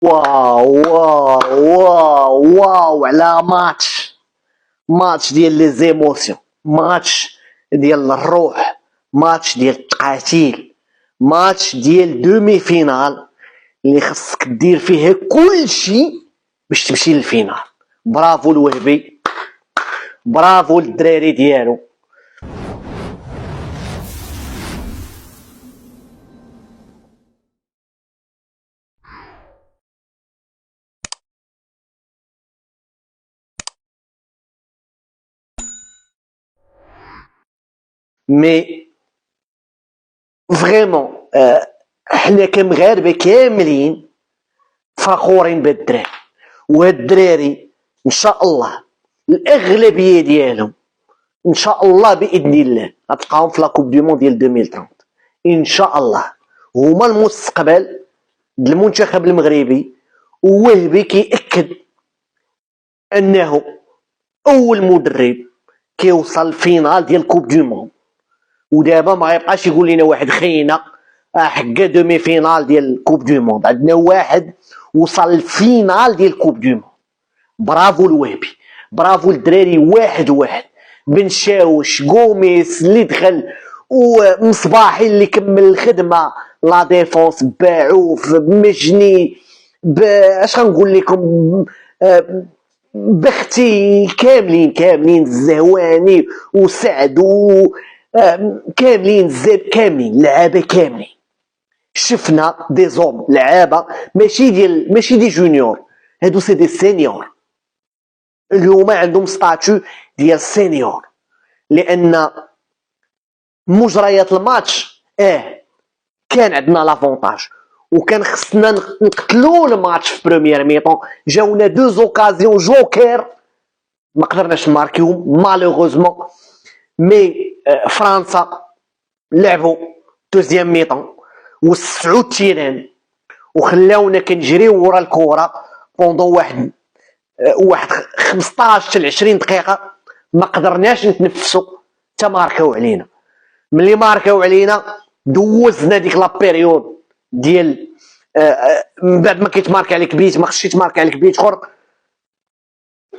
واو واو واو واو على ماتش ديال لي زيموسيون، ماتش ديال الروح، ماتش ديال التقاتيل، ماتش ديال دومي فينال اللي خصك دير فيه كل شيء باش تمشي للفينال. برافو الوهبي، برافو للدراري ديالو. مي فريمون حنا كمغاربه كاملين فخورين بالدراري، وهاد الدراري ان شاء الله الاغلبيه ديالهم ان شاء الله باذن الله غتلقاهم في لاكوب دو موند ديال 2030 ان شاء الله. هما المستقبل ديال المنتخب المغربي، ووهبي كيأكد انه اول مدرب كيوصل الفينال ديال كوب دو موند، ودابا ما يبقاش يقول لنا واحد خينا حكا دومي فينال ديال كوب دو موند. عندنا واحد وصل الفينال ديال كوب دو موند. برافو الوهبي، برافو الدراري. واحد بن شاوش، غوميس اللي دخل، ومصباحي اللي كمل الخدمه، لا ديفونس باعوف، مجني، اش غنقول لكم، بختي، كاملين الزهواني وسعد كاملين الزاب، كاملين لعابه كاملين. شفنا دي زوم لعابه ماشي دي جونيور، هادو سي دي سينيور. اليوم عندهم ستاتيو ديال سينيور، لان مجريات الماتش كان عندنا لافونتاج، وكان خصنا نقتلو الماتش في بروميير ميطون. جاونا دو زوكازيون جوكر ما قدرناش نماركيهم مالوغوزمون. مي فرنسا لعبوا دوزيام ميطون وسعوا التيران وخلاونا كنجريو ورا الكره بوندون واحد 15 حتى 20 دقيقه، ما قدرناش نتنفسوا حتى ماركاو علينا. ملي ماركاو علينا دوزنا ديك لا بيريود ديال من بعد ما كيتمارك عليك بيت، ما خصش يتمارك عليك بيت اخر.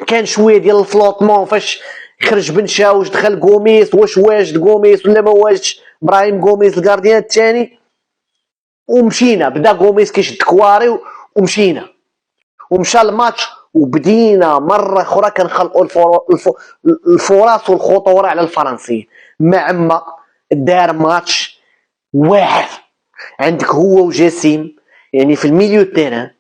كان شويه ديال الفلوطمون فاش خرج بن شاوش دخل غوميس، واش واجد غوميس ولا ما واجدش ابراهيم غوميس الكارديان الثاني، ومشينا. بدا غوميس كيشد كواري ومشى الماتش، وبدينا مره اخرى كنخلقوا الفرص والخطوره على الفرنسيين. ما عما دار ماتش واحد. عندك هو وجسيم يعني في الميليو تيران،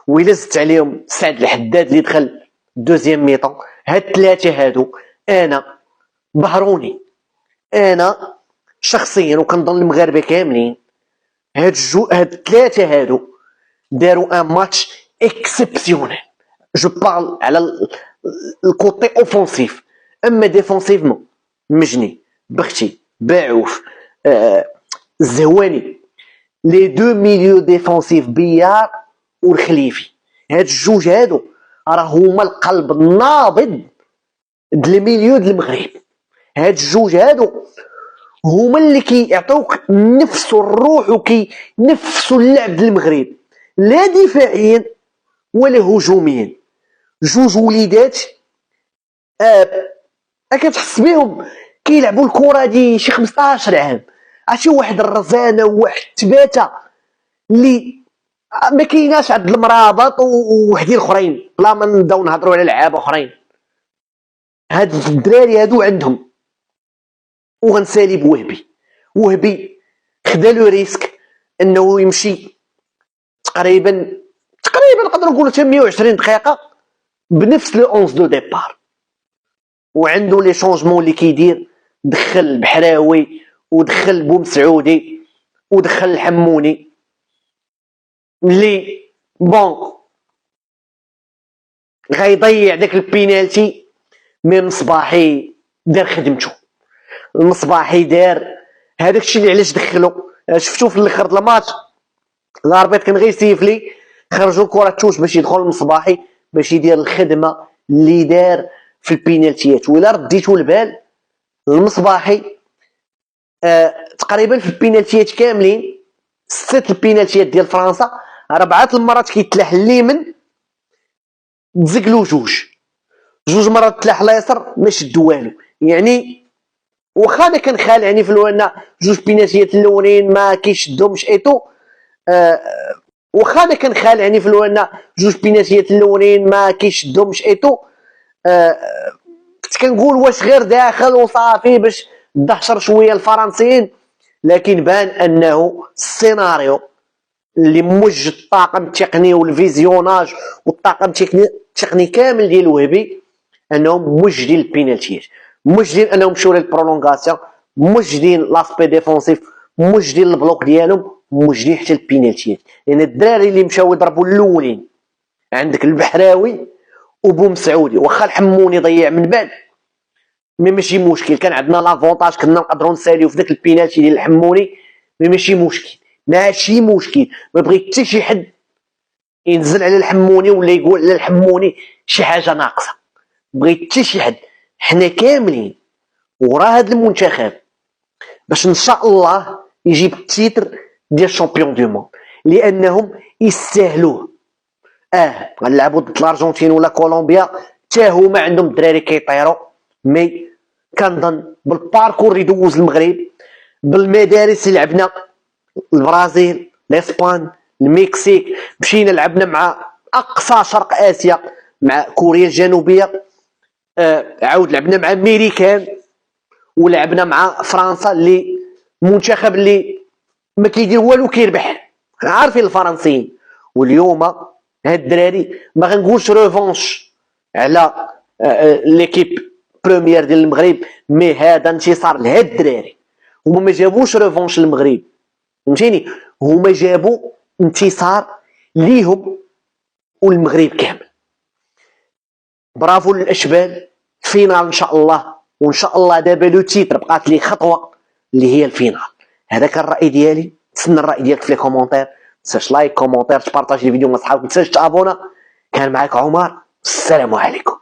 وإلا زدت عليهم سعد الحداد اللي دخل دوزيام ميطون، هاد الثلاثه هادو انا بهروني. انا شخصيا وكنظن المغاربه كاملين، هاد الثلاثه هادو داروا ان ماتش اكسبسيونيل. جو بارل على الكوتي اوفونسيف، اما ديفونسيفمون مجني، بختي، باعوف، الزهواني، لي دو ميليو ديفونسيف بيار والخليفي، هاد الجوج هادو راه هما القلب النابض ديال الميليو ديال المغرب. هاد الجوج هادو هما اللي كيعطيوك نفس الروح وكينفسوا اللعب ديال المغرب، لا دفاعيا ولا هجوميا. جوج وليدات كتحس بهم كيلعبوا الكره دي شي 15 عام. عرفتي واحد الرزانه وواحد التباته اللي ما كايناش عند المرابط ووحدين اخرين، بلا ما نبداو نهضروا على لعابه اخرين. هاد الدراري هادو عندهم. وغنسالي وهبي خدا لو ريسك انه يمشي تقريبا نقدر نقول حتى 120 دقيقه بنفس لو 11 دو ديبار، وعنده لي شونجمون اللي كيدير. دخل البحراوي ودخل بومسعودي ودخل الحموني اللي بون غيضيع داك البينالتي. مي مصباحي دار خدمته، المصباحي دار هذاك الشيء اللي علاش دخلو. شفتو في الاخر د الماتش الاربيط كان غير سيفلي، خرجوا الكره توش باش يدخل المصباحي باش يدير الخدمه اللي دار في البينالتيات. ولا رديتو البال المصباحي تقريبا في البينالتيات كاملين، 6 البينالتيات ديال فرنسا 4 المرات كيتلاح اليمين تزقلو جوج مرات تلاح اليسار ما شدو والو. يعني واخا انا كنخال يعني في ان جوج بيناتيات الاولين ما كيشدهمش ايتو، واخا انا كنخال يعني في ان جوج بيناتيات الاولين ما كيشدهمش ايتو، كنت كنقول واش غير داخل وصافي باش تدهشر شويه الفرنسيين، لكن بان انه السيناريو اللي موج الطاقم التقني والفيزيوناج والطاقم التقني كامل ديال الوهبي انهم موجدين البينالتيات، موجدين انهم مشاو للبرولونغاسيون، موجدين لاسبي ديفونسيف، موجدين البلوك ديالهم، موجدين حتى البينالتيات. لان الدراري اللي مشاو يضربوا الاولين عندك البحراوي وبومسعودي، واخا الحموني ضيع من بعد مي ماشي مشكل، كان عندنا لافونتاج كنا نقدروا نساليو في داك البينالتي ديال الحموني، مي ماشي مشكل ماشي مشكل. ما بغيت حتى شي حد ينزل على الحموني ولا يقول على الحموني شي حاجه ناقصه، بغيت حتى شي حد. حنا كاملين ورا هذا المنتخب باش ان شاء الله يجيب التيتر ديال شامبيون دو موند، لانهم يستاهلوه. غنلعبوا ضد الارجنتين ولا كولومبيا حتى هما عندهم الدراري كيطيروا، مي كنظن بالباركور اللي دوز المغرب، بالمدارس اللي لعبنا البرازيل، الاسبان، المكسيك، مشينا لعبنا مع اقصى شرق اسيا مع كوريا الجنوبيه، عاود لعبنا مع امريكان، ولعبنا مع فرنسا اللي منتخب اللي ما كيدير والو كيربح، عارفين الفرنسيين. واليوم هاد الدراري ما غنقولش ريفونش على ليكيب بروميير ديال المغرب، مي هذا انتصار لهاد الدراري. هما ما جابوش ريفونش للمغرب، فهمتيني، هما جابوا انتصار ليهم والمغرب كامل. برافو للاشبال، الفينال ان شاء الله، وان شاء الله دابا لو تيتر بقات لي خطوه اللي هي الفينال. هذا كان الراي ديالي، نتسنى الراي ديالك في لي كومونتير، متنساش لايك كومونتير تبارطاجي الفيديو مع صحابك، متنساش تابونا. كان معاك عمر، السلام عليكم.